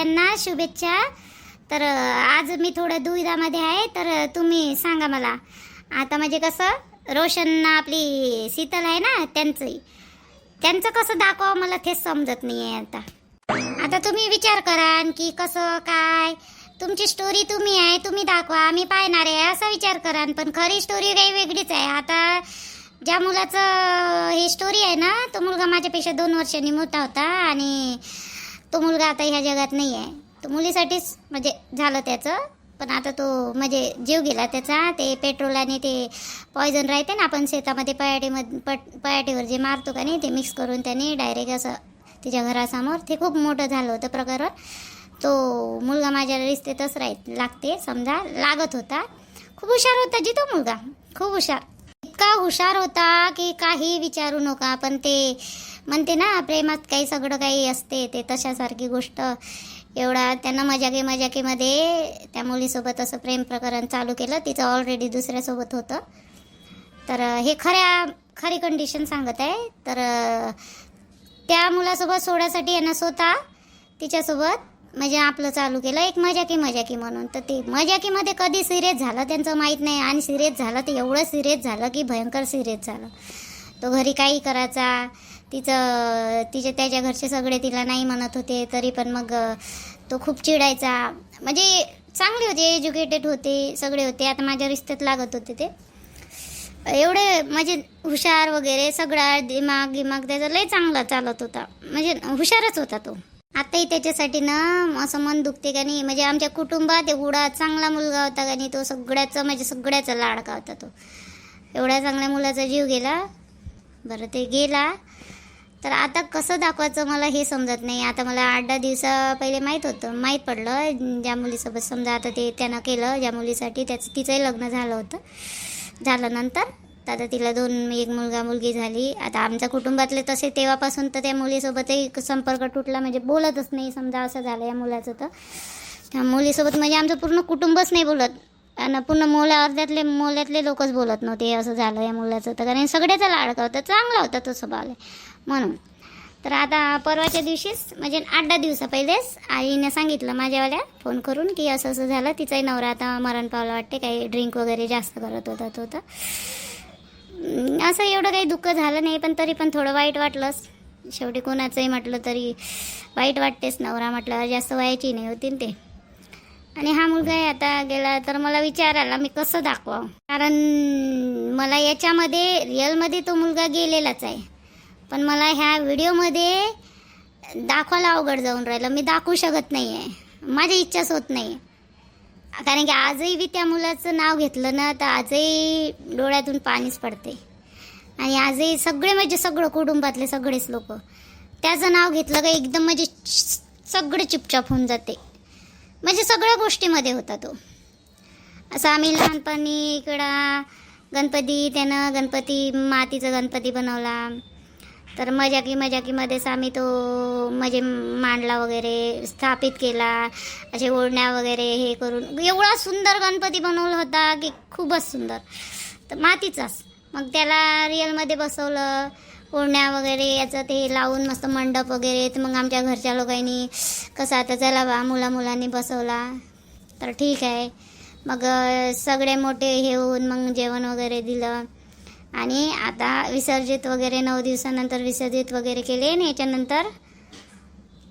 सगळ्यांना शुभेच्छा. तर आज मी थोडं दुविधामध्ये आहे, तर तुम्ही सांगा मला. आता म्हणजे कसं रोशन आपली शीतल आहे ना, त्यांचं कसं दाखवावं मला तेच समजत नाही आहे. आता तुम्ही विचार करा की कसं काय, तुमची स्टोरी तुम्ही आहे, तुम्ही दाखवा, आम्ही पाहणार आहे असा विचार करा. पण खरी स्टोरी काही वेगळीच आहे. आता ज्या मुलाचं ही स्टोरी आहे ना, तो मुलगा माझ्यापेक्षा 2 वर्षांनी मोठा होता आणि तो मुलगा आता ह्या जगात नाही आहे. तो मुलीसाठीच म्हणजे झालं त्याचं, पण आता तो म्हणजे जीव गेला त्याचा. ते पेट्रोल आणि ते पॉयझन राहते ना, आपण शेतामध्ये पयाटीवर जे मारतो का नाही, ते मिक्स करून त्याने डायरेक्ट असं तिच्या घरासमोर, ते खूप मोठं झालं होतं प्रकरण. तो मुलगा माझ्या रिश्तेतच लागते समजा, लागत होता. खूप हुशार होता जी तो मुलगा, खूप हुशार, इतका हुशार होता की काही विचारू नका. पण ते म्हणते ना, प्रेमात काही सगळं काही असते, ते तशासारखी गोष्ट. एवढा त्यानं मजाकीमध्ये त्या मुलीसोबत असं प्रेम प्रकरण चालू केलं. तिचं ऑलरेडी दुसऱ्यासोबत होतं. तर हे खरी कंडिशन सांगत आहे. तर त्या मुलासोबत सोडायसाठी यांना स्वतः तिच्यासोबत म्हणजे आपलं चालू केलं एक मजाकी म्हणून. तर ते मजाकीमध्ये कधी सिरियस झालं त्यांचं माहीत नाही, आणि सिरियस झालं ते एवढं सिरियस झालं की भयंकर सिरियस झालं. तो घरी काही करायचा, त्याच्या घरचे सगळे तिला नाही म्हणत होते, तरी पण मग तो खूप चिडायचा. म्हणजे चांगले होते, एज्युकेटेड होते, सगळे होते. आता माझ्या रिश्त्यात लागत होते ते, एवढे म्हणजे हुशार वगैरे, सगळा दिमाग त्याचा लय चांगला चालत होता, म्हणजे हुशारच होता तो. आताही त्याच्यासाठी ना असं मन दुखते का नाही. म्हणजे आमच्या कुटुंबात एवढा चांगला मुलगा होता का नाही, तो सगळ्याचा लाडका होता तो. एवढ्या चांगल्या मुलाचा जीव गेला. बरं ते गेला, तर आता कसं दाखवायचं मला हे समजत नाही. आता मला 8-10 दिवसा पहिले माहीत पडलं ज्या मुलीसोबत समजा आता ते त्यानं केलं, ज्या मुलीसाठी तिचंही लग्न झालं होतं. झाल्यानंतर आता तिला एक मुलगा मुलगी झाली. आता आमच्या कुटुंबातले तसे तेव्हापासून तर त्या मुलीसोबतही संपर्क तुटला, म्हणजे बोलतच नाही समजा, असं झालं या मुलाचं. तर त्या मुलीसोबत म्हणजे आमचं पूर्ण कुटुंबच नाही बोलत, आणि पूर्ण मोल्यातले लोकच बोलत नव्हते. असं झालं या मुलाचं. तर कारण सगळ्याचा लाडका होता, चांगला होता तो स्वभाव म्हणून. तर आता परवाच्या दिवशीच म्हणजे 8-10 दिवसा पहिलेच आईने सांगितलं माझ्यावाल्या फोन करून की असं झालं. तिचाही नवरा आता मरण पावला वाटते, काही ड्रिंक वगैरे जास्त करत होता तो. तर असं एवढं काही दुःख झालं नाही, पण तरी पण थोडं वाईट वाटलंच. शेवटी कोणाचंही म्हटलं तरी वाईट वाटतेच. नवरा म्हटलं जास्त वयाची नाही होती ते. आणि हा मुलगा आता गेला, तर मला विचार आला मी कसं दाखवावं. कारण मला याच्यामध्ये रिअलमध्ये तो मुलगा गेलेलाच आहे, पण मला ह्या व्हिडिओमध्ये दाखवायला अवघड जाऊन राहिलं. मी दाखवू शकत नाही आहे, माझी इच्छाच होत नाही. कारण की आजही मी त्या मुलाचं नाव घेतलं ना, तर आजही डोळ्यातून पाणीच पडते. आणि आजही सगळं कुटुंबातले सगळेच लोक त्याचं नाव घेतलं का एकदम म्हणजे सगळे चुपचाप होऊन जाते. म्हणजे सगळ्या गोष्टीमध्ये होता तो. असं आम्ही लहानपणी इकडं गणपती मातीचा गणपती बनवला, तर मजाकीमध्येच आम्ही तो म्हणजे मांडला वगैरे, स्थापित केला, असे ओढण्या वगैरे हे करून एवढा सुंदर गणपती बनवला होता की खूपच सुंदर. तर मातीचाच मग त्याला रिअलमध्ये बसवलं, ओढण्या वगैरे याचं ते लावून मस्त मंडप वगैरे. तर मग आमच्या घरच्या लोकांनी कसं आता चला बा मुलांनी बसवला तर ठीक आहे. मग सगळे मोठे हे होऊन मग जेवण वगैरे दिलं, आणि आता विसर्जित वगैरे 9 दिवसानंतर विसर्जित वगैरे केले. आणि याच्यानंतर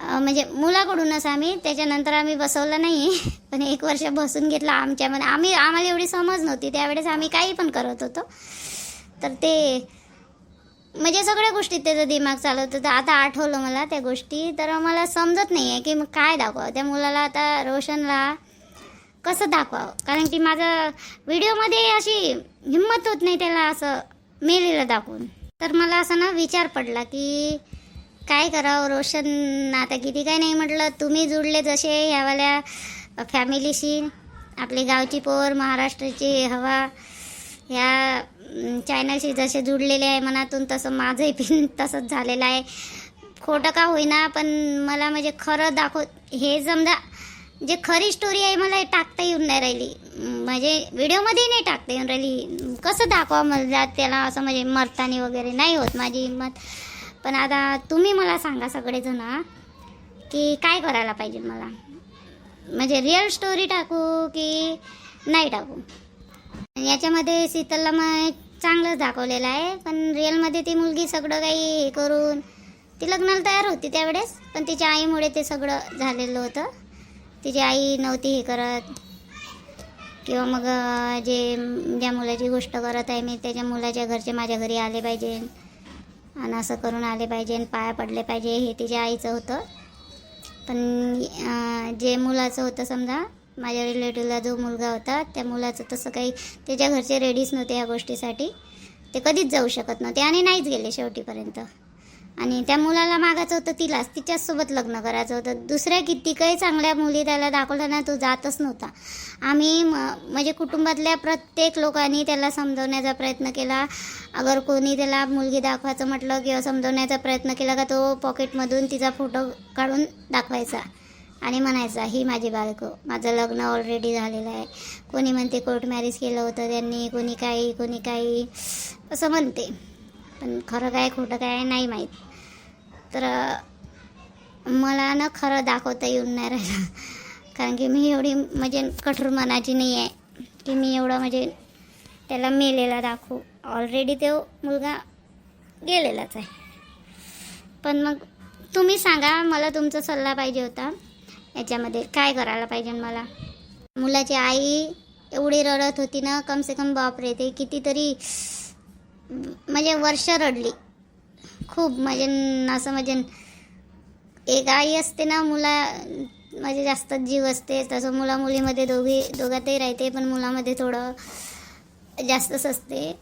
म्हणजे मुलाकडूनच त्याच्यानंतर आम्ही बसवलं नाही, पण 1 वर्ष बसून घेतला आमच्यामध्ये. आम्हाला एवढी समज नव्हती त्यावेळेस, आम्ही काही पण करत होतो. तर ते म्हणजे सगळ्या गोष्टीत त्याचं दिमाग चालत होतं. आता आठवलं मला त्या गोष्टी, तर मला समजत नाही आहे की मग काय दाखवावं त्या मुलाला. आता रोशनला कसं दाखवावं, कारण की माझं व्हिडिओमध्ये अशी हिंमत होत नाही त्याला असं मेलेलं दाखवून. तर मला असं ना विचार पडला की काय करावं. रोशन आता किती काय नाही म्हटलं, तुम्ही जुडले जसे ह्यावाल्या फॅमिलीशी, आपली गावची पोर, महाराष्ट्राची हवा ह्या चॅनलशी जसे जुडलेले आहे मनातून, तसं माझंही पिन तसंच झालेलं आहे. खोटं का होईना, पण मला म्हणजे खरं हे समजा जे खरी स्टोरी आहे मला हे टाकता येऊन नाही राहिली, म्हणजे व्हिडिओमध्ये नाही टाकता येऊन राहिली. कसं दाखवा मला त्याला असं, म्हणजे मरतानी वगैरे नाही होत माझी हिंमत. पण आता तुम्ही मला सांगा सगळेजण की काय करायला पाहिजे मला, म्हणजे रिअल स्टोरी टाकू की नाही टाकू. याच्यामध्ये शीतलला मग चांगलंच दाखवलेलं आहे, पण रिअलमध्ये ती मुलगी सगळं काही हे करून ती लग्नाला तयार होती त्यावेळेस, पण तिच्या आईमुळे ते सगळं झालेलं होतं. तिची आई नव्हती हे करत, किंवा मग जे ज्या मुलाची गोष्ट करत आहे मी त्याच्या मुलाच्या घरचे माझ्या घरी आले पाहिजे आणि असं करून आले पाहिजे, पाया पडले पाहिजे, हे तिच्या आईचं होतं. पण जे मुलाचं होतं, समजा माझ्या रिलेटिव्हला जो मुलगा होता त्या मुलाचं तसं काही त्याच्या घरचे रेडीच नव्हते ह्या गोष्टीसाठी. ते कधीच जाऊ शकत नव्हते आणि नाहीच गेले शेवटीपर्यंत. आणि त्या मुलाला मागायचं होतं तिलाच, तिच्याचसोबत लग्न करायचं होतं. दुसऱ्या किती काही चांगल्या मुली त्याला दाखवल्या ना, तो जातच नव्हता. आम्ही म्हणजे कुटुंबातल्या प्रत्येक लोकांनी त्याला समजवण्याचा प्रयत्न केला. अगर कोणी त्याला मुलगी दाखवायचं म्हटलं किंवा समजवण्याचा प्रयत्न केला का तो पॉकेटमधून तिचा फोटो काढून दाखवायचा आणि म्हणायचा ही माझी बायको, माझं लग्न ऑलरेडी झालेलं आहे. कोणी म्हणते कोर्ट मॅरेज केलं होतं त्यांनी, कोणी काही असं म्हणते, पण खरं काय खोटं काय नाही माहीत. तर मला ना खरं दाखवता येऊन नाही राहिलं, कारण की मी एवढी म्हणजे कठोर मनाची नाही आहे की मी एवढं म्हणजे त्याला मेलेला दाखवू. ऑलरेडी तो मुलगा गेलेलाच आहे. पण मग तुम्ही सांगा, मला तुमचा सल्ला पाहिजे होता याच्यामध्ये काय करायला पाहिजे मला. मुलाची आई एवढी रडत होती ना, कम से कम बापरे ते कितीतरी म्हणजे वर्ष रडली खूप. म्हणजे असं म्हणजे एक आई असते ना, म्हणजे जास्त जीव असते, तसं मुलीमध्ये दोघातही राहते, पण मुलामध्ये थोडं जास्तच असते.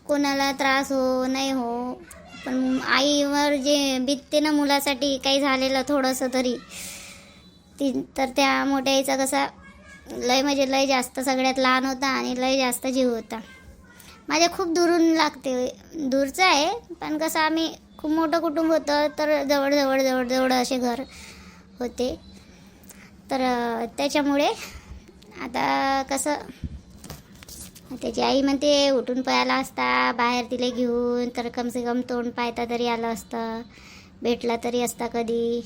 कोणाला त्रास हो नाही हो, पण आईवर जे बीतते ना मुलासाठी काही झालेलं थोडंसं तरी, तर त्या मोठ्या आईचा कसा लय जास्त सगळ्यात लहान होता आणि लय जास्त जीव होता. माझ्या खूप दुरून लागते, दूरचं आहे, पण कसं आम्ही खूप मोठं कुटुंब होतं, तर जवळ असे घर होते. तर त्याच्यामुळे आता कसं त्याची आई म्हणते उठून पळाला असता बाहेर तिला घेऊन, तर कम से कम तोंड पाहता तरी आलं असतं, भेटला तरी असता, कधी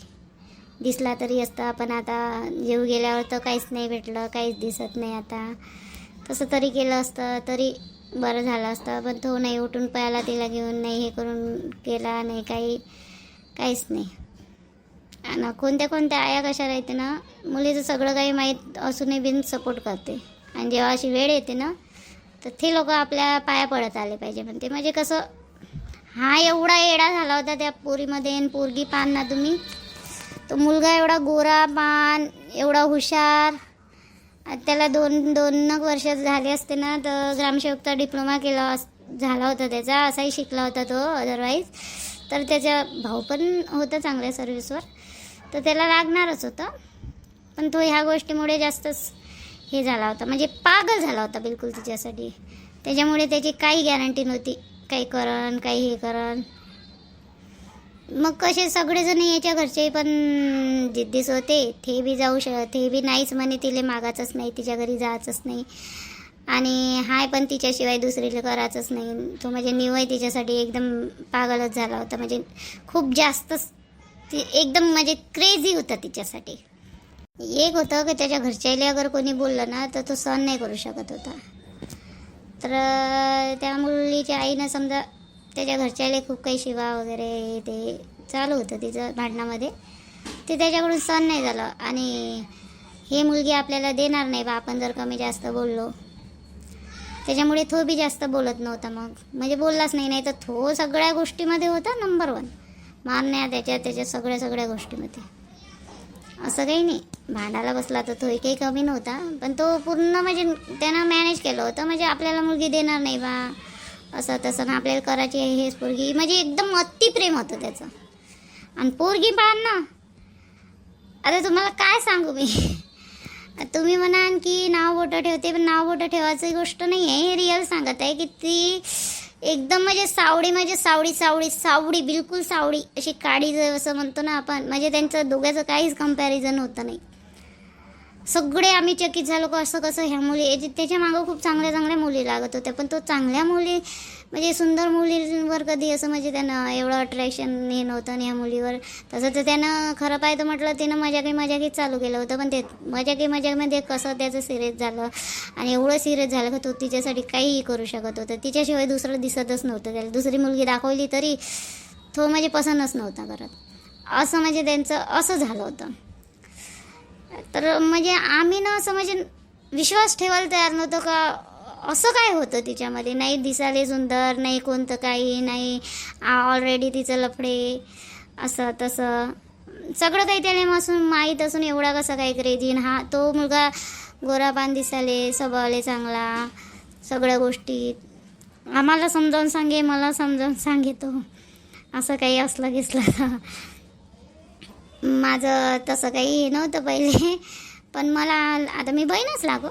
दिसला तरी असता. पण आता जेव गेल्यावर तर काहीच नाही भेटलं, काहीच दिसत नाही. आता तसं तरी केलं असतं तरी बरं झालं असतं, पण तो नाही उठून पळाला तिला घेऊन, नाही हे करून केला नाही, काहीच नाही. आणि कोणत्या आया कशा राहते ना, मुलीचं सगळं काही माहीत असूनही बिन सपोर्ट करते, आणि जेव्हा अशी वेळ येते ना तर ते लोक आपल्या पाया पडत आले पाहिजे म्हणते. म्हणजे कसं हा एवढा येडा झाला होता त्या पोरीमध्ये, आणि पोरगी पान ना तुम्ही, तो मुलगा एवढा गोरा पान, एवढा हुशार. त्याला दोन वर्ष झाले असते ना तर ग्रामसेवकचा डिप्लोमा झाला होता त्याचा, असाही शिकला होता तो अदरवाईज. तर त्याचा भाऊ पण होता चांगल्या सर्व्हिसवर, तर त्याला लागणारच होतं. पण तो ह्या गोष्टीमुळे जास्तच हे झाला होता, म्हणजे पागल झाला होता बिलकुल तिच्यासाठी. त्याच्यामुळे त्याची काही गॅरंटी नव्हती, काही करण काही हे करण. मग कसे सगळेजण याच्या घरचे पण जिद्दीच होते, ते बी नाहीच म्हणे, तिले मागायचंच नाही, तिच्या घरी जायचंच नाही, आणि हाय पण तिच्याशिवाय दुसरीला करायचंच नाही. तो म्हणजे निवय तिच्यासाठी एकदम पागलच झाला होता, म्हणजे खूप जास्तच एकदम म्हणजे क्रेझी होता तिच्यासाठी. एक होतं की त्याच्या घरच्याले अगर कोणी बोललं ना तर तो सहन नाही करू शकत होता. तर त्या मुलीच्या आईनं समजा त्याच्या घरच्याले खूप काही शिवा वगैरे ते चालू होतं तिचं भांडणामध्ये, ते त्याच्याकडून सहन नाही झालं. आणि ही मुलगी आपल्याला देणार नाही बा आपण जर कमी जास्त बोललो, त्याच्यामुळे तो बी जास्त बोलत नव्हता. मग म्हणजे बोललाच नाही तर तो सगळ्या गोष्टीमध्ये होता नंबर 1, मारण्या त्याच्या सगळ्या गोष्टीमध्ये. असं काही नाही, भांडायला बसला तर तोही काही कमी नव्हता, पण तो पूर्ण म्हणजे त्यानं मॅनेज केलं होतं. म्हणजे आपल्याला मुलगी देणार नाही बा असं तसं ना, आपल्याला करायची आहे हेच पोरगी, म्हणजे एकदम अतिप्रेम होतं त्याचं. आणि पोरगी पाहन ना, आता तुम्हाला काय सांगू मी. तुम्ही म्हणाल की नाव बोटं ठेवते, पण नाव बोटं ठेवायची गोष्ट नाही आहे, रिअल सांगत आहे की ती एकदम म्हणजे सावडी बिलकुल सावडी, अशी काळी असं म्हणतो ना आपण, म्हणजे त्यांचं दोघांचं काहीच कंपॅरिझन होतं नाही. सगळे आम्ही चकित झालो का असं कसं ह्या मुली. त्याच्या मागं खूप चांगल्या चांगल्या मुली लागत होत्या, पण तो चांगल्या मुली म्हणजे सुंदर मुलींवर कधी असं म्हणजे त्यानं एवढं अट्रॅक्शन हे नव्हतं. आणि ह्या मुलीवर तसं तर त्यानं खरं पाहिजे म्हटलं तिनं मजाकीत चालू केलं होतं, पण ते मजाकीमध्ये कसं त्याचं सिरियस झालं. आणि एवढं सिरियस झालं का तो तिच्यासाठी काहीही करू शकत होतं. तिच्याशिवाय दुसरं दिसतच नव्हतं त्याला. दुसरी मुलगी दाखवली तरी तो म्हणजे पसंतच नव्हता करत. असं म्हणजे त्यांचं असं झालं होतं. तर म्हणजे आम्ही ना असं म्हणजे विश्वास ठेवायला तयार नव्हतं का असं काय होतं तिच्यामध्ये. नाही दिसायला सुंदर, नाही कोणतं काही नाही, ऑलरेडी तिचं लफडे असं तसं सगळं काही त्याला असून माहीत असून एवढा कसा काही क्रेझी. हा तो मुलगा गोरापान दिसाले, स्वभावाले चांगला, सगळ्या गोष्टी आम्हाला समजावून सांगे, मला समजावून सांगे तो. असं काही असलं गिसलं माझं तसं काही हे नव्हतं पहिले. पण मला आता मी बहीणच लागो,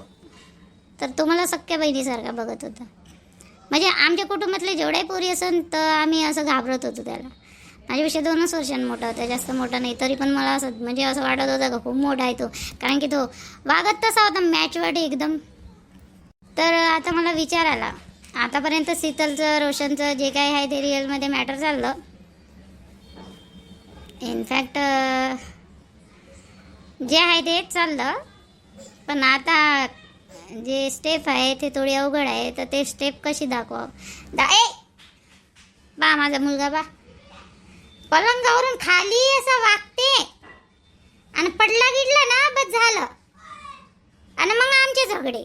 तर तो मला सख्या बहिणीसारखा बघत होता. म्हणजे आमच्या कुटुंबातले जेवढ्याही पोरी असेल तर आम्ही असं घाबरत होतो त्याला. माझ्यापेक्षा 2 वर्षांनी मोठा होता, जास्त मोठा नाही. तरी पण मला असं म्हणजे असं वाटत होतं का खूप मोठा आहे तो, कारण की तो वागत तसा होता मॅचवर्ड एकदम. तर आता मला विचार आला, आतापर्यंत शीतलचं रोशनचं जे काय आहे ते रिअलमध्ये मॅटर चाललं. इनफॅक्ट जे आहे तेच चाललं, पण आता जे स्टेप आहे ते थोडी अवघड आहे. तर ते स्टेप कशी दाखवावं. बा माझा मुलगा बा पलंगावरून खाली असं वागते आणि पडला गिडला ना बस झालं, आणि मग आमचे झगडे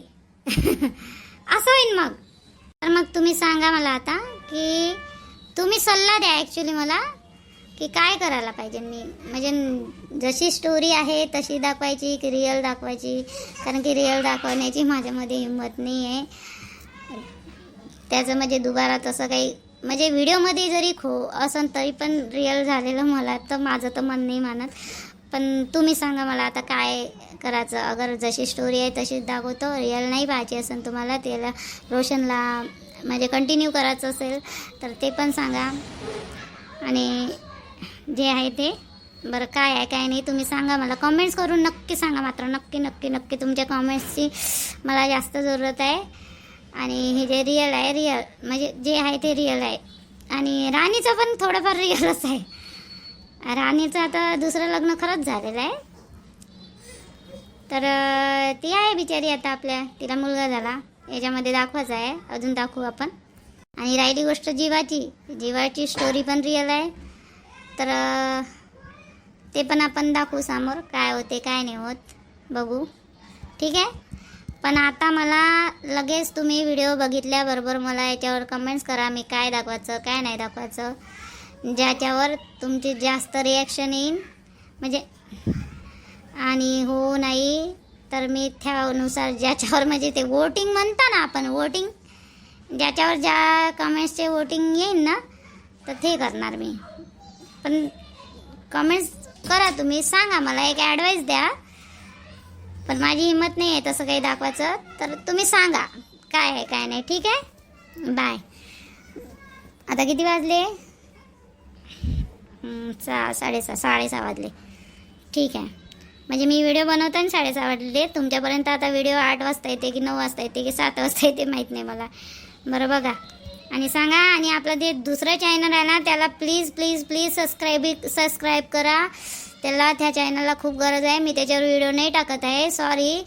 असं होईन मग. तर मग तुम्ही सांगा मला आता की तुम्ही सल्ला द्या ॲक्च्युली मला की काय करायला पाहिजे मी. म्हणजे जशी स्टोरी आहे तशी दाखवायची की रिअल दाखवायची, कारण की रिअल दाखवण्याची माझ्यामध्ये हिंमत नाही आहे. त्याचं म्हणजे दुबारा तसं काही म्हणजे व्हिडिओमध्ये जरी असं तरी पण रिअल झालेलं मला तर माझं तर मन नाही मानत. पण तुम्ही सांगा मला आता काय करायचं. अगर जशी स्टोरी आहे तशीच दाखवतो, रिअल नाही पाहायची असेल तुम्हाला, त्याला रोशनला म्हणजे कंटिन्यू करायचं असेल तर ते पण सांगा. आणि जे आहे ते बरं काय आहे काय नाही तुम्ही सांगा मला, कॉमेंट्स करून नक्की सांगा मात्र. नक्की नक्की नक्की तुमच्या कॉमेंट्सची मला जास्त जरूरत आहे. आणि हे जे रिअल आहे म्हणजे जे आहे ते रिअल आहे. आणि राणीचं पण थोडंफार रिअलच आहे. राणीचं आता दुसरं लग्न खरंच झालेलं आहे. तर ती आहे बिचारी आता तिला मुलगा झाला, याच्यामध्ये दाखवायचं आहे, अजून दाखवू आपण. आणि राहिली गोष्ट जीवाची स्टोरी पण रिअल आहे. तर ते पण आपण दाखवू समोर, काय होते काय नाही होत बघू, ठीक आहे. पण आता मला लगेच तुम्ही व्हिडिओ बघितल्याबरोबर मला याच्यावर कमेंट्स करा, मी काय दाखवायचं काय नाही दाखवायचं. ज्याच्यावर तुमची जास्त रिॲक्शन येईल म्हणजे, आणि हो नाही तर मी त्यानुसार ज्याच्यावर म्हणजे ते वोटिंग म्हणता ना आपण, वोटिंग ज्याच्यावर ज्या कमेंट्सचे वोटिंग येईल ना तर ते करणार मी. पण कमेंट्स करा तुम्ही, सांगा मला, एक ॲडवाईस द्या. पण माझी हिंमत नाही आहे तसं काही दाखवायचं, तर तुम्ही सांगा काय आहे काय नाही, ठीक आहे. बाय. आता किती वाजले? 6:30 वाजले, ठीक आहे. म्हणजे मी व्हिडिओ बनवताना 6:30 वाजले. तुमच्यापर्यंत आता व्हिडिओ 8 वाजता येते की 9 वाजता येते की 7 वाजता येते माहीत नाही मला. बरं बघा आणि सांगा. आणि आपलं जे दुसरं चॅनल आहे ना त्याला प्लीज प्लीज प्लीज सबस्क्राईब करा. त्या चॅनलला खूप गरज आहे. मी त्याच्यावर व्हिडिओ नाही टाकत आहे, सॉरी.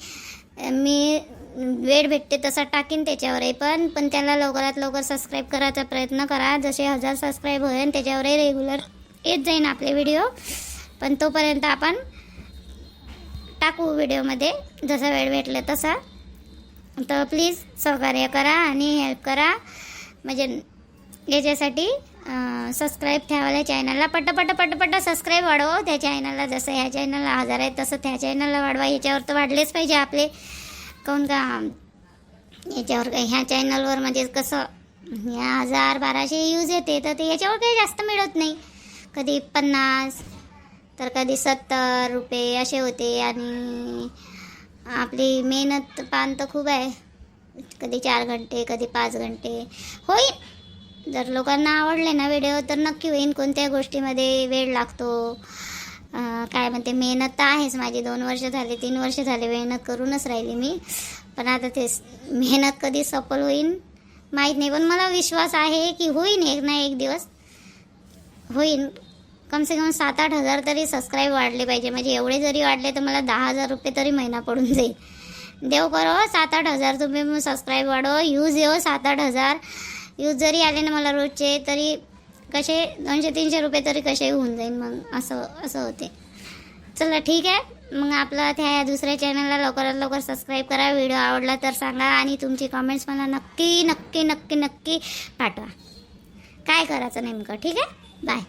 मी वेळ भेटते तसा टाकीन त्याच्यावरही, पण त्याला लवकरात लवकर सबस्क्राईब करायचा प्रयत्न करा. जसे 1000 सबस्क्राईब होईल त्याच्यावरही रेग्युलर येत जाईन आपले व्हिडिओ. पण तोपर्यंत आपण टाकू व्हिडिओमध्ये जसा वेळ भेटला तसा. तर प्लीज सहकार्य करा आणि हेल्प करा. म्हणजे याच्यासाठी सबस्क्राईब ठेवायला चॅनलला पट्ट सबस्क्राईब वाढवा त्या चॅनलला. जसं ह्या चॅनलला 1000 आहे तसं त्या चॅनलला वाढवा. याच्यावर तर वाढलेच पाहिजे आपले, काऊन का याच्यावर काही ह्या चॅनलवर म्हणजे कसं 1000-1200 यूज येते, तर ते याच्यावर काही जास्त मिळत नाही. कधी 50 तर कधी 70 रुपये असे होते. आणि आपली मेहनत पान तर खूप आहे, कधी 4 घंटे कधी 5 घंटे होईल. जर लोकांना आवडले ना व्हिडिओ तर नक्की होईल. कोणत्या गोष्टीमध्ये वेळ लागतो काय म्हणते, मेहनत तर आहेच माझी. 2 वर्ष झाले, 3 वर्ष झाले मेहनत करूनच राहिली मी. पण आता ते मेहनत कधी सफल होईन माहीत नाही. पण मला विश्वास आहे की होईन, एक ना एक दिवस होईन. कम से कम 7-8 हजार तरी सबस्क्राईब वाढले पाहिजे. म्हणजे एवढे जरी वाढले तर मला 10,000 रुपये तरी महिना पडून जाईल. देव करो 7-8 हजार तुम्ही सबस्क्राईब वाढो, यूज येऊ 7-8 हजार. यूज जरी आले ना मला रोजचे, तरी कसे 200-300 रुपये तरी कसे होऊन जाईल. मग असं होते. चला ठीक आहे. मग आपलं त्या दुसऱ्या चॅनलला लवकरात लवकर सबस्क्राईब करा. व्हिडिओ आवडला तर सांगा आणि तुमची कमेंट्स मला नक्की नक्की नक्की नक्की पाठवा. काय करायचं नेमकं. ठीक आहे. बाय.